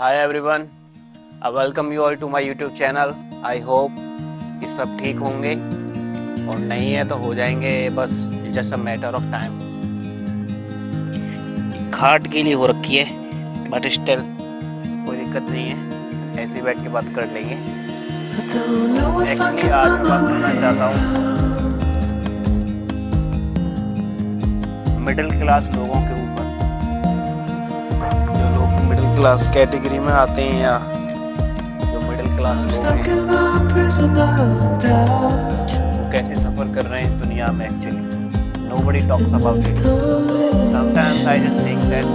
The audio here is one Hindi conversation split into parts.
Hi everyone, I welcome you all to my YouTube channel. I hope कि सब ठीक होंगे और नहीं है तो हो जाएंगे, बस it's just a matter of time. खाट गीली हो रखी है बट स्टिल कोई दिक्कत नहीं है, ऐसे ही बैठ के बात कर लेंगे। एक्चुअली आज मैं बात करना चाहता हूँ मिडिल क्लास लोगों के ऊपर। जो लोग मिडिल क्लास कैटेगरी में आते हैं या जो मिडिल क्लास लोग हैं वो कैसे सफ़र कर रहे हैं इस दुनिया में। Actually nobody talks about it. Sometimes I just think that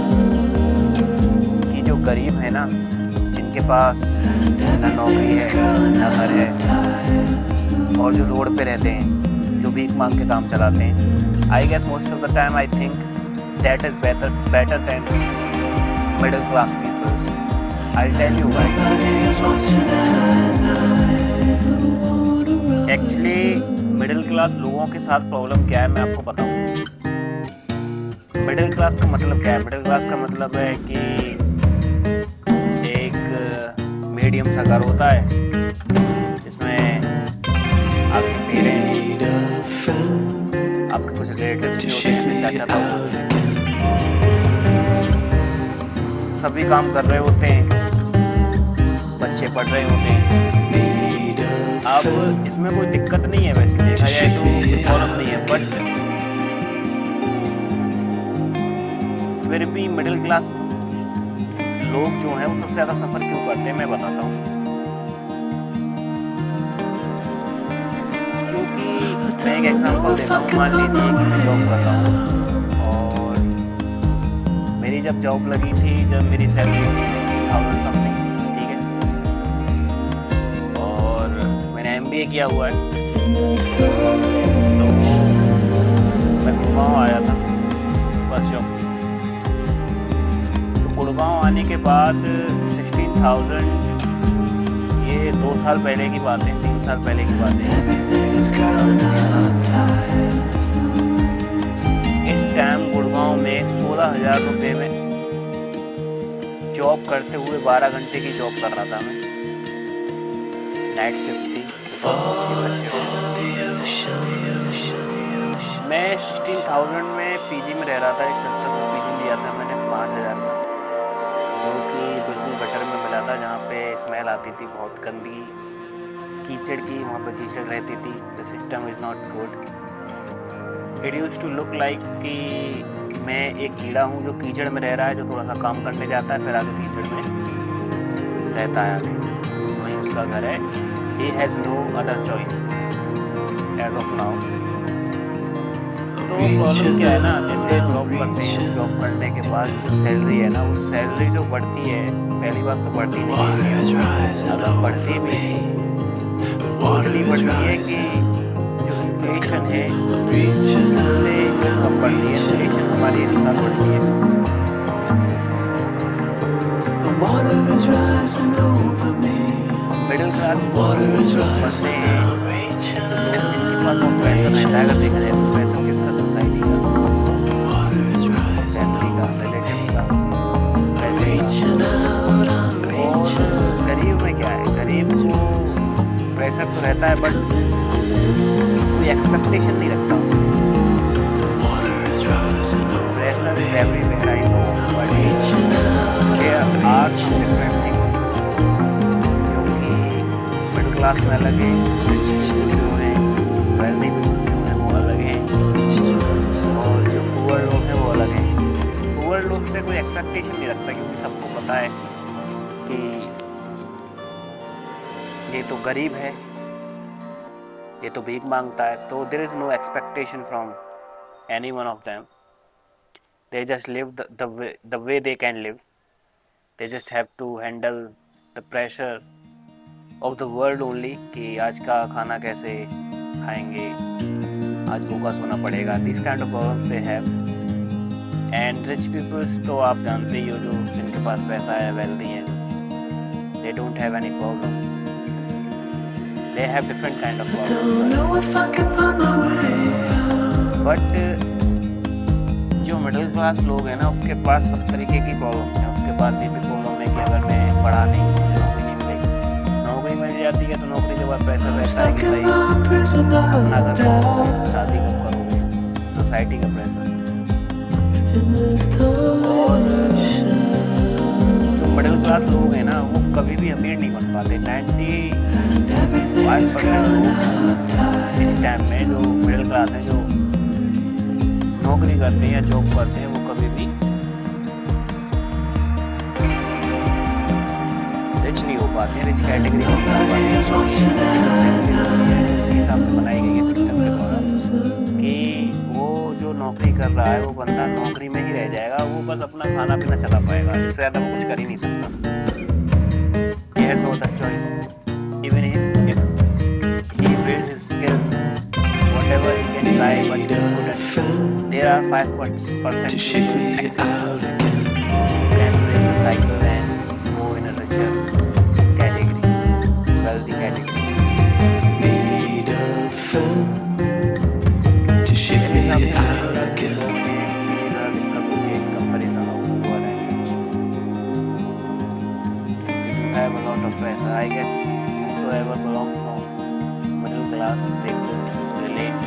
कि जो गरीब है ना, जिनके पास ना नौकरी है ना घर है और जो रोड पे रहते हैं, जो भीख मांग के काम चलाते हैं, I guess most of the time I think that is better than middle class peoples. I'll tell you why. Actually middle class लोगों के साथ प्रॉब्लम क्या है मैं आपको बताऊं। मिडिल क्लास का मतलब क्या है? मिडिल क्लास का मतलब है कि एक मीडियम सा घर होता है जिसमें आपके पेरेंट्स, आपके कुछ रिलेटिव्स भी होते हैं जैसे चाचा ताऊ, सभी काम कर रहे होते हैं, बच्चे पढ़ रहे होते हैं। अब इसमें कोई दिक्कत नहीं है, वैसे देखा जाए तो कोई प्रॉब्लम नहीं है, बट फिर भी मिडिल क्लास लोग जो हैं वो सबसे ज़्यादा सफ़र क्यों करते हैं मैं बताता हूँ। क्योंकि मैं एक एग्जांपल देता हूँ। मान लीजिए कि मैं जॉब कर रहा हूँ और मेरी जब जॉब लगी थी, जब मेरी सैलरी थी 16,000 समथिंग, ठीक है, और मैंने MBA किया हुआ है, तो मैं गुड़गांव आया था, बस जॉब थी। तो गुड़गांव आने के बाद 16,000, ये 2 साल पहले की बात है, 3 साल पहले की बात है। इस टाइम गुड़गांव में 16,000 रुपये में जॉब करते हुए 12 घंटे की जॉब कर रहा था मैं। नाइट शिफ्ट थी। मैं 16,000 में पीजी में रह रहा था। एक सस्ता सा पीजी लिया था मैंने 5,000 का, जो कि बिल्कुल गटर में मिला था, जहाँ पे स्मेल आती थी बहुत गंदी कीचड़ की। वहाँ पे कीचड़ रहती थी। The system is not good. It use to look like कि मैं एक कीड़ा हूँ जो कीचड़ में रह रहा है, जो थोड़ा सा काम करने जाता है, फिर आगे कीचड़ में रहता है आगे। वहीं उसका घर है। He has no other choice as of now. तो प्रॉब्लम क्या है ना, जैसे जॉब करते हैं, जॉब करने के बाद जो सैलरी है ना, वो सैलरी जो बढ़ती है, पहली बात तो बढ़ती नहीं है, अगर बढ़ती भी इतनी बढ़ती है कि जो इन्फ्लेशन है उससे कम बढ़ती है। इन्फ्लेशन हमारी एक साल बढ़ती है। मिडिल क्लास बंदे हैं जिनके पास बहुत पैसा रहता है, अगर देखा जाए तो पैसा किसका, सोसाइटी का, फैमिली का, रिलेटिव्स का, पैसे का। और गरीब में क्या है, गरीब को प्रेशर तो रहता है बट कोई एक्सपेक्टेशन नहीं रखता उनसे। Pressure is everywhere, I know, but there are some different things जो कि मिडिल क्लास में अलग है, रिच पीपल जो हैं, वेल्दी पीपल जो हैं वो अलग हैं, और जो पुअर लोग हैं वो अलग हैं। पुअर लोग से कोई एक्सपेक्टेशन नहीं रखता, क्योंकि सबको पता है कि ये तो गरीब है, ये तो भीख मांगता है, तो there is no expectation from any one of them. They just live the way they can live. They just have to handle the pressure of the world only, कि आज का खाना कैसे खाएंगे, आज भूखा सोना पड़ेगा। This kind of problems they have. And rich peoples तो आप जानते ही हो, जो जिनके पास पैसा है, वेल्दी हैं, they don't have any problem. They have different kind of problems, but जो मिडिल क्लास लोग हैं ना, उसके पास सब तरीके की प्रॉब्लम्स हैं। उसके पास ये भी प्रॉब्लम है कि अगर मैं पढ़ा नहीं, मुझे नौकरी नहीं मिलेगी। नौकरी मिल जाती है तो नौकरी के बाद प्रेशर रहता है कि भाई अपना घर कब करोगे, शादी कब करोगे, सोसाइटी का प्रेशर। और जो मिडिल क्लास लोग हैं ना वो कभी भी अमीर नहीं बन पाते। 95% लोग इस टाइम में जो मिडिल क्लास हैं, जो नौकरी करते हैं या जॉब करते हैं, वो कभी भी रिच नहीं हो पाते हैं, रिच कैटेगरी में नहीं हो पाते हैं। इसी हिसाब से बनाई गई है सिस्टम के द्वारा कि वो जो नौकरी कर रहा है वो बंदा नौकरी में ही रह जाएगा, वो बस अपना खाना पीना चला पाएगा, इससे ज़्यादा वो कुछ कर ही नहीं सकता। He has no other choice. Even if he builds his skills, whatever he can try, but he couldn't. There are 5% exceptions who can break the cycle and go in a richer category, wealthy category. दिक्कत होती है comparison of poor and rich. Have a lot of pressure. I guess whosoever belongs from middle class, they could relate,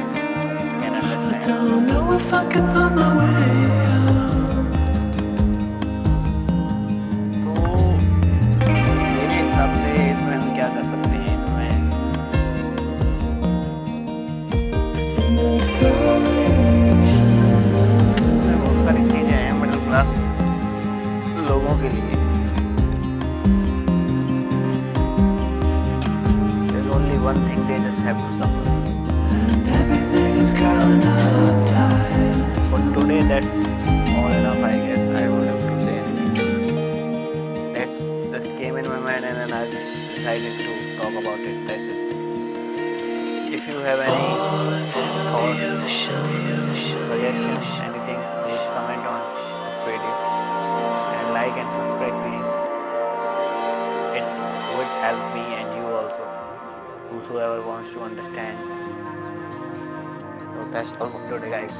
can understand. I don't know if I can find my way out. तो मेरे हिसाब से इसमें हम क्या कर सकते हैं, इसमें बहुत सारी चीज़ें हैं मिडिल क्लास लोगों के लिए। One thing, they just have to suffer. For today, that's all enough, I guess. I don't have to say anything. That's just came in my mind and then I just decided to talk about it. That's it. If you have any thoughts, suggestions, anything, please comment on this video and like and subscribe, please. It would help me and you also, whosoever wants to understand. So that's all for today, guys.